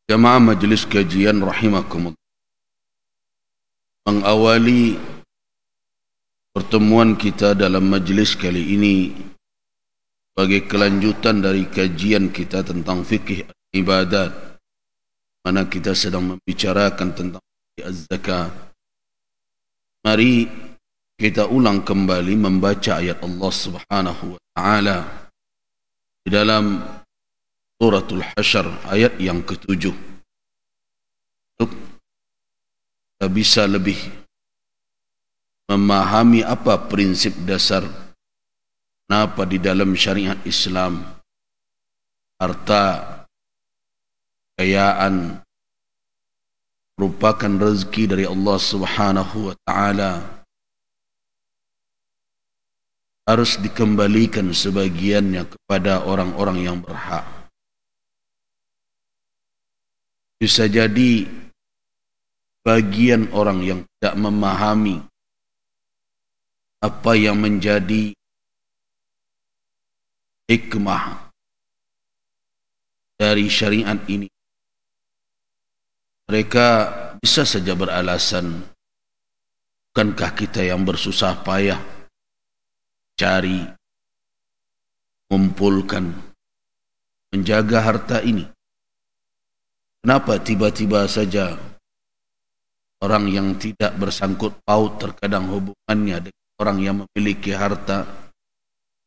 Jamaah majelis kajian rahimakumullah. Mengawali pertemuan kita dalam majelis kali ini sebagai kelanjutan dari kajian kita tentang fikih ibadat, mana kita sedang membicarakan tentang az-zakah. Mari kita ulang kembali membaca ayat Allah Subhanahu wa taala di dalam Suratul Hasyr ayat yang ke-7 untuk kita bisa lebih memahami apa prinsip dasar kenapa di dalam syariat Islam harta, kekayaan merupakan rezeki dari Allah Subhanahu wa taala, harus dikembalikan sebagiannya kepada orang-orang yang berhak. Bisa jadi bagian orang yang tidak memahami apa yang menjadi hikmah dari syariat ini. Mereka bisa saja beralasan, bukankah kita yang bersusah payah cari, mengumpulkan, menjaga harta ini? Kenapa tiba-tiba saja orang yang tidak bersangkut paut terkadang hubungannya dengan orang yang memiliki harta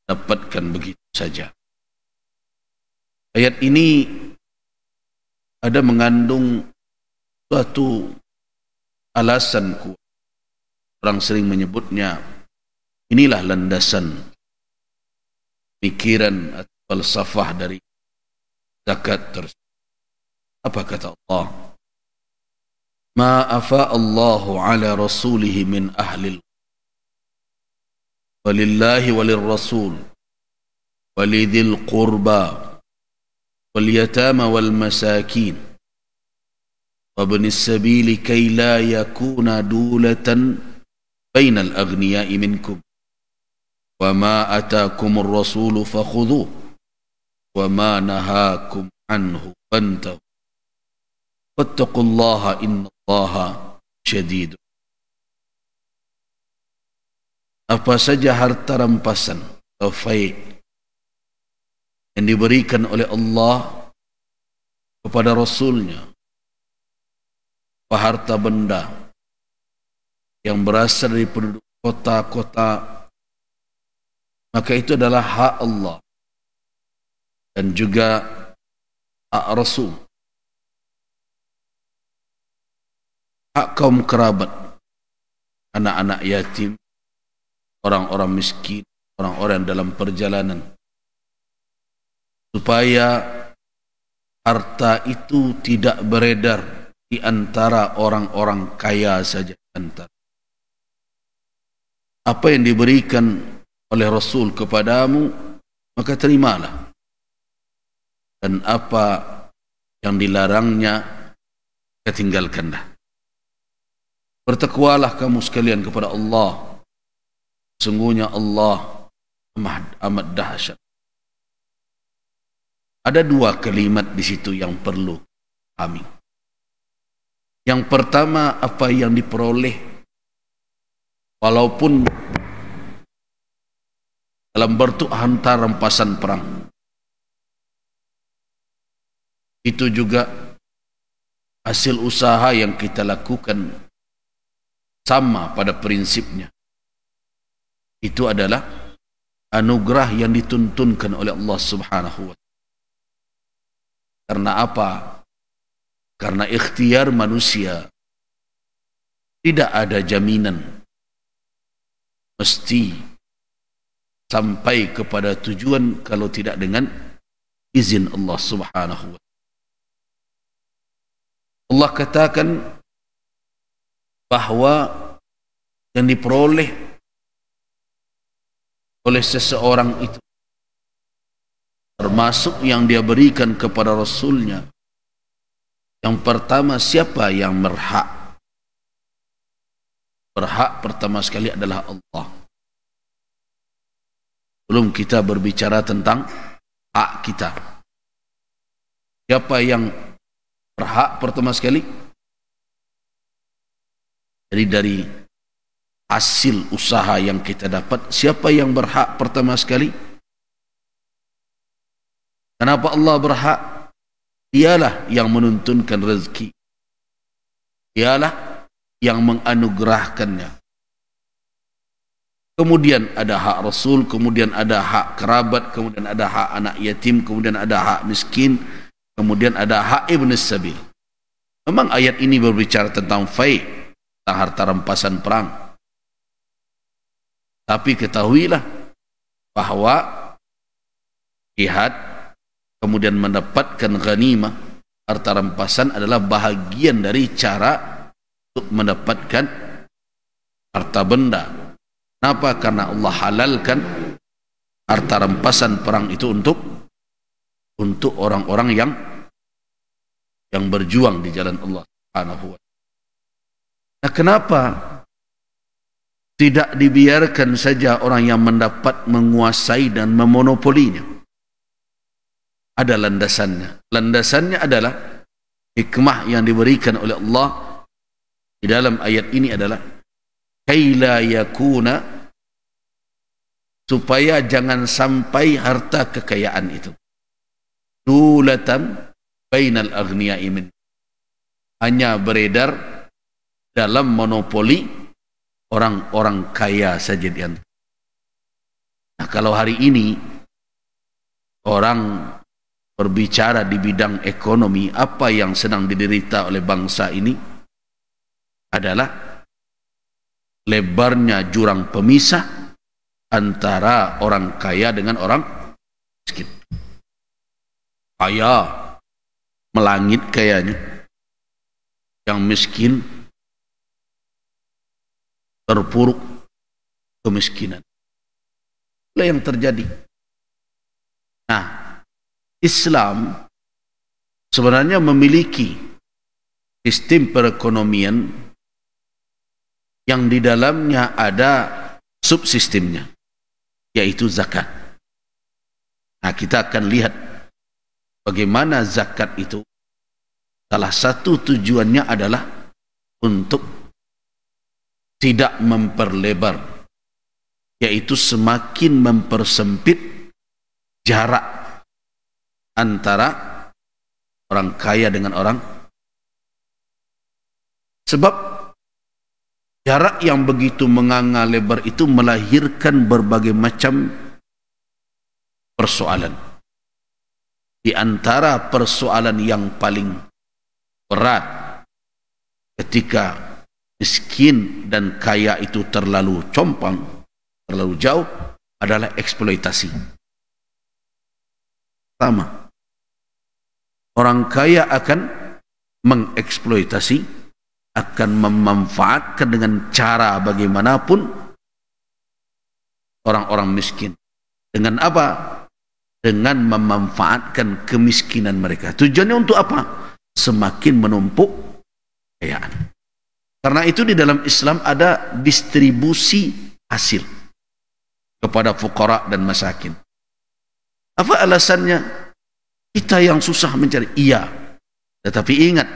dapatkan begitu saja? Ayat ini ada mengandung suatu alasan kuat. Orang sering menyebutnya, inilah landasan pikiran atau falsafah dari zakat tersebut. Apa kata Allah? Ma afa Allahu ala rasulihi min ahlil walillahi walil rasul walidhil qurba wal yatama wal masakin wabnis sabili kay la yakuna dulatan bainal aghniya'i minkum wa ma atakumur rasulu fakhudhuhu wa ma nahakum anhu fantahu wattaqullaha innallaha syadidun. Apa saja harta rampasan atau faid yang diberikan oleh Allah kepada Rasulnya, apa harta benda yang berasal dari penduduk kota-kota, maka itu adalah hak Allah dan juga hak Rasul. Hak kaum kerabat, anak-anak yatim, orang-orang miskin, orang-orang dalam perjalanan, supaya harta itu tidak beredar di antara orang-orang kaya saja. Apa yang diberikan oleh Rasul kepadamu, maka terimalah, dan apa yang dilarangnya, ketinggalkanlah. Bertakwalah kamu sekalian kepada Allah. Sungguhnya Allah amat dahsyat. Ada dua kalimat di situ yang perlu kami. Yang pertama, apa yang diperoleh walaupun dalam bentuk harta rampasan perang, itu juga hasil usaha yang kita lakukan, sama pada prinsipnya. Itu adalah anugerah yang dituntunkan oleh Allah Subhanahu wa taala. Karena apa? Karena ikhtiar manusia, tidak ada jaminan mesti sampai kepada tujuan kalau tidak dengan izin Allah Subhanahu wa taala. Allah katakan bahwa yang diperoleh oleh seseorang itu, termasuk yang dia berikan kepada Rasulnya, yang pertama, siapa yang berhak? Berhak pertama sekali adalah Allah. Belum kita berbicara tentang hak kita. Siapa yang berhak berhak pertama sekali? Jadi dari hasil usaha yang kita dapat, siapa yang berhak pertama sekali? Kenapa Allah berhak? Dialah yang menuntunkan rezeki. Dialah yang menganugerahkannya. Kemudian ada hak Rasul, kemudian ada hak kerabat, kemudian ada hak anak yatim, kemudian ada hak miskin, kemudian ada hak ibn sabil. Memang ayat ini berbicara tentang fai', tentang harta rampasan perang. Tapi ketahuilah bahwa jihad kemudian mendapatkan ghanimah, harta rampasan adalah bahagian dari cara untuk mendapatkan harta benda. Kenapa? Karena Allah halalkan harta rampasan perang itu untuk orang-orang yang berjuang di jalan Allah Subhanahu wa ta'ala. Nah, kenapa tidak dibiarkan saja orang yang mendapat menguasai dan memonopolinya? Ada landasannya. Landasannya adalah hikmah yang diberikan oleh Allah di dalam ayat ini adalah kaila yakuna, supaya jangan sampai harta kekayaan itu dulatan bainal aghniya'i min, hanya beredar dalam monopoli orang-orang kaya saja di antara. Nah, kalau hari ini orang berbicara di bidang ekonomi, apa yang sedang diderita oleh bangsa ini adalah lebarnya jurang pemisah antara orang kaya dengan orang miskin. Kaya melangit kayanya, yang miskin terpuruk kemiskinan. Itulah yang terjadi. Nah, Islam sebenarnya memiliki sistem perekonomian yang di dalamnya ada subsistemnya, yaitu zakat. Nah, kita akan lihat bagaimana zakat itu salah satu tujuannya adalah untuk tidak memperlebar, yaitu semakin mempersempit jarak antara orang kaya dengan orang. Sebab jarak yang begitu menganga lebar itu melahirkan berbagai macam persoalan. Di antara persoalan yang paling berat ketika miskin dan kaya itu terlalu compang, terlalu jauh, adalah eksploitasi. Pertama, orang kaya akan mengeksploitasi, akan memanfaatkan dengan cara bagaimanapun orang-orang miskin. Dengan apa? Dengan memanfaatkan kemiskinan mereka. Tujuannya untuk apa? Semakin menumpuk kekayaan. Karena itu di dalam Islam ada distribusi hasil kepada fuqara dan masakin. Apa alasannya? Kita yang susah mencari. Iya, tetapi ingat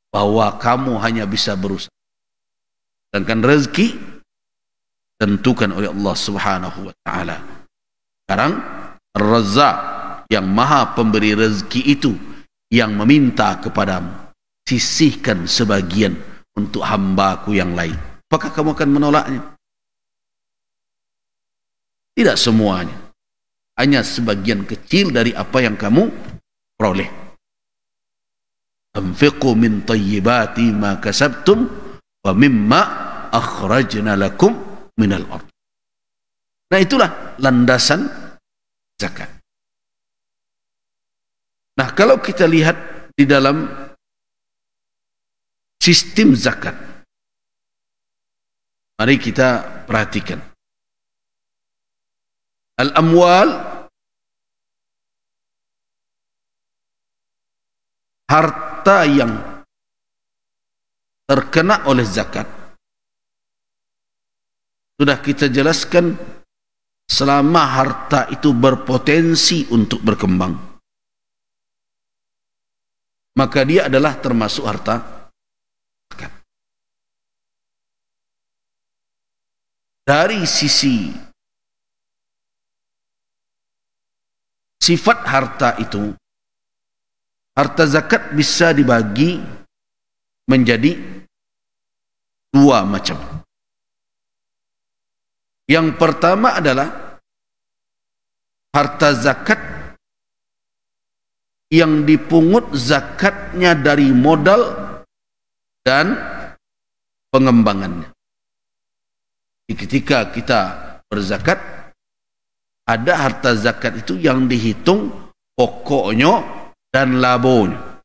bahwa kamu hanya bisa berusaha. Sedangkan rezeki tentukan oleh Allah Subhanahu wa ta'ala. Sekarang Ar-Razzaq, yang maha pemberi rezeki itu, yang meminta kepadamu, sisihkan sebagian untuk hambaku yang lain. Apakah kamu akan menolaknya? Tidak semuanya, hanya sebagian kecil dari apa yang kamu peroleh. Anfiqu min tayyibati ma kasabtum wa mimma akhrajna lakum minal ardh. Nah, itulah landasan zakat. Nah, kalau kita lihat di dalam sistem zakat, mari kita perhatikan. Al-amwal, harta yang terkena oleh zakat, sudah kita jelaskan selama harta itu berpotensi untuk berkembang. maka dia adalah termasuk harta zakat. Dari sisi sifat harta itu, harta zakat bisa dibagi menjadi dua macam. Yang pertama adalah harta zakat yang dipungut zakatnya dari modal dan pengembangannya. Ketika kita berzakat, ada harta zakat itu yang dihitung pokoknya dan labonya.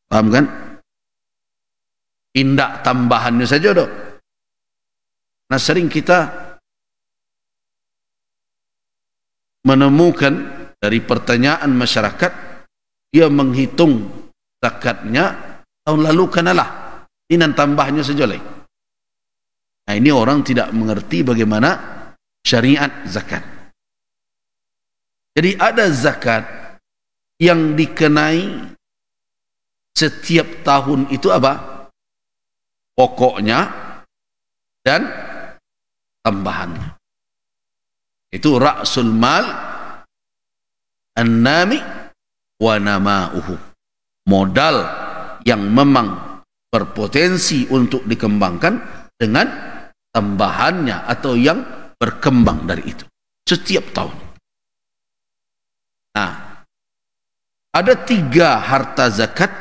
Paham kan? Tindak tambahannya saja dok. Nah, sering kita menemukan dari pertanyaan masyarakat, dia menghitung zakatnya tahun lalu kanalah, ini dan tambahnya saja lagi. Nah, ini orang tidak mengerti bagaimana syariat zakat. Jadi ada zakat yang dikenai setiap tahun itu apa? Pokoknya dan tambahannya. Itu ra'sul mal an-nami wa nama'uhu. Modal yang memang berpotensi untuk dikembangkan dengan tambahannya atau yang berkembang dari itu setiap tahun. Nah, ada 3 harta zakat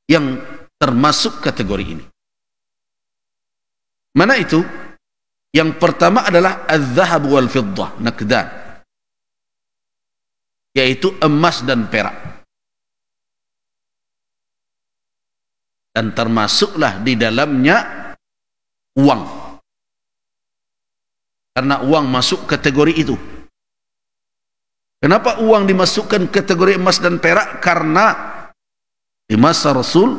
yang termasuk kategori ini. Mana itu? Yang pertama adalah az-zahab wal fiddah, naqdan, yaitu emas dan perak. Dan termasuklah di dalamnya uang, karena uang masuk kategori itu. Kenapa uang dimasukkan kategori emas dan perak? Karena di masa Rasul,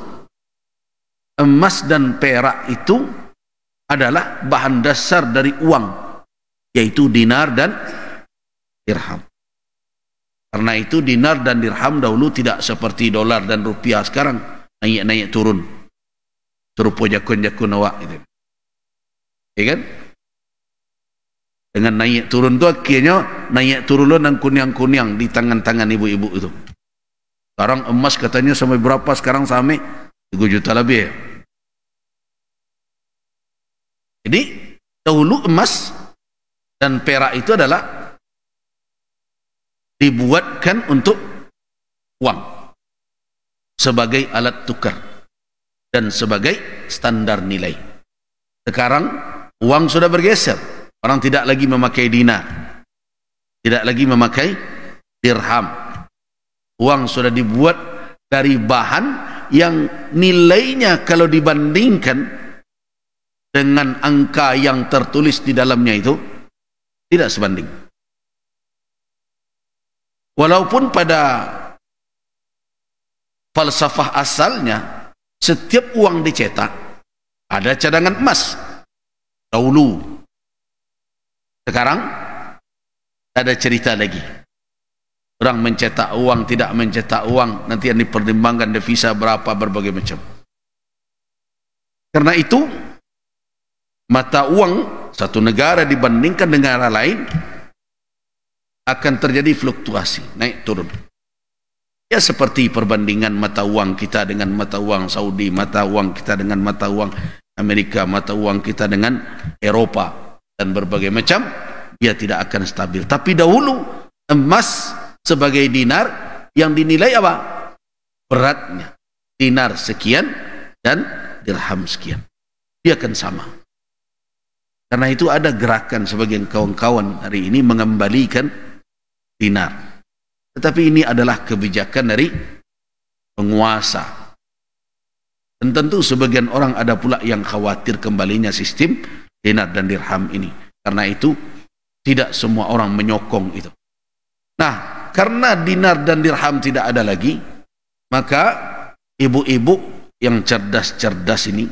emas dan perak itu adalah bahan dasar dari uang, yaitu dinar dan dirham. Karena itu dinar dan dirham dahulu tidak seperti dolar dan rupiah sekarang, naik-naik turun, serupa jakun-jakun awak itu. Ya kan? Dengan naik turun tu akhirnya naik turun dan kunyang-kunyang di tangan-tangan ibu-ibu itu. Sekarang emas katanya sampai berapa? Sekarang sampai 3 juta lebih. Jadi dahulu emas dan perak itu adalah dibuatkan untuk uang sebagai alat tukar dan sebagai standar nilai. Sekarang uang sudah bergeser. Orang tidak lagi memakai dinar, tidak lagi memakai dirham. Uang sudah dibuat dari bahan yang nilainya kalau dibandingkan dengan angka yang tertulis di dalamnya itu tidak sebanding. Walaupun pada falsafah asalnya setiap uang dicetak ada cadangan emas dahulu. Sekarang ada cerita lagi. Orang mencetak uang, tidak mencetak uang, nanti yang dipertimbangkan devisa berapa, berbagai macam. Karena itu mata uang satu negara dibandingkan negara lain akan terjadi fluktuasi, naik turun. Ya seperti perbandingan mata uang kita dengan mata uang Saudi, mata uang kita dengan mata uang Amerika, mata uang kita dengan Eropa dan berbagai macam, dia tidak akan stabil. Tapi dahulu emas sebagai dinar yang dinilai apa? Beratnya. Dinar sekian dan dirham sekian. Dia akan sama. Karena itu ada gerakan sebagian kawan-kawan hari ini mengembalikan dinar. Tetapi ini adalah kebijakan dari penguasa. Dan tentu sebagian orang ada pula yang khawatir kembalinya sistem dinar dan dirham ini. Karena itu tidak semua orang menyokong itu. Nah, karena dinar dan dirham tidak ada lagi, maka ibu-ibu yang cerdas-cerdas ini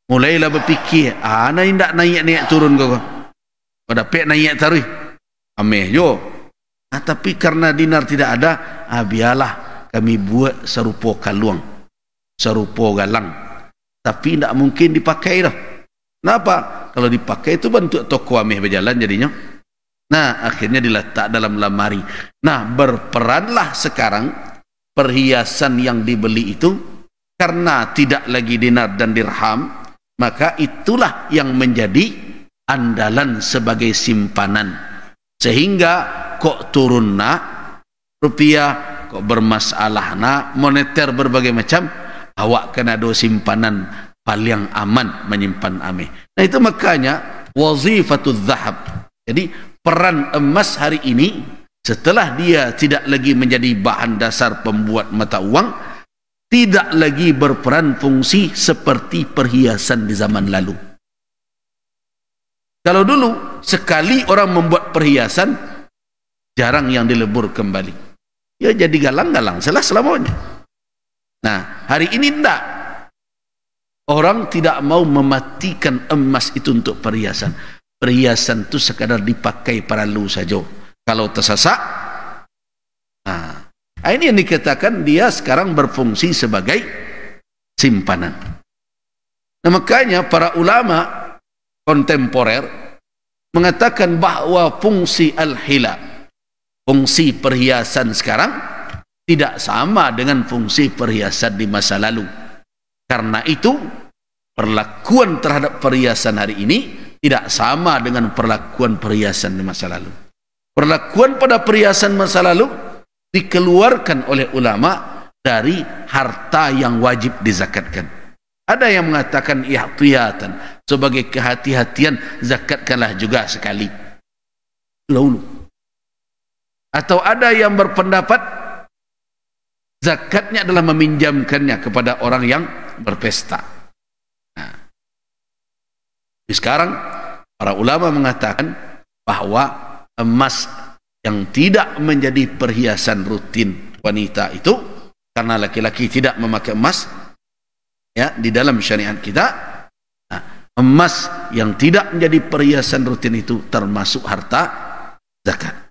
mulailah berfikir, nak tidak naik turun kau. Pada pek naik taruh. Ameh jo. Tapi karena dinar tidak ada, biarlah kami buat serupa kaluang, serupa galang, tapi tidak mungkin dipakai dah. Kenapa? Kalau dipakai itu bentuk toko ameh berjalan jadinya. Nah, akhirnya diletak dalam lemari. Nah, berperanlah sekarang perhiasan yang dibeli itu, karena tidak lagi dinar dan dirham, maka itulah yang menjadi andalan sebagai simpanan. Sehingga kok turun nak rupiah, kok bermasalah nak moneter berbagai macam, awak kena ada simpanan paling aman menyimpan ameh. Nah, itu makanya wazifatul zahab. Jadi peran emas hari ini, setelah dia tidak lagi menjadi bahan dasar pembuat mata uang, tidak lagi berperan fungsi seperti perhiasan di zaman lalu. Kalau dulu sekali orang membuat perhiasan, jarang yang dilebur kembali. Ya jadi galang-galang selamanya. Nah, hari ini tidak. Orang tidak mau mematikan emas itu untuk perhiasan. Perhiasan itu sekadar dipakai perlu saja. Kalau tersasak, nah, ini yang dikatakan dia sekarang berfungsi sebagai simpanan. Nah, makanya para ulama kontemporer mengatakan bahwa fungsi al-hila, fungsi perhiasan sekarang tidak sama dengan fungsi perhiasan di masa lalu. Karena itu perlakuan terhadap perhiasan hari ini tidak sama dengan perlakuan perhiasan di masa lalu. Perlakuan pada perhiasan masa lalu dikeluarkan oleh ulama dari harta yang wajib dizakatkan. Ada yang mengatakan ihtiyatan, sebagai kehati-hatian zakatkanlah juga sekali dahulu. Atau ada yang berpendapat zakatnya adalah meminjamkannya kepada orang yang berpesta. Nah, sekarang para ulama mengatakan bahwa emas yang tidak menjadi perhiasan rutin wanita itu, karena laki-laki tidak memakai emas ya di dalam syariat kita, nah, emas yang tidak menjadi perhiasan rutin itu termasuk harta zakat.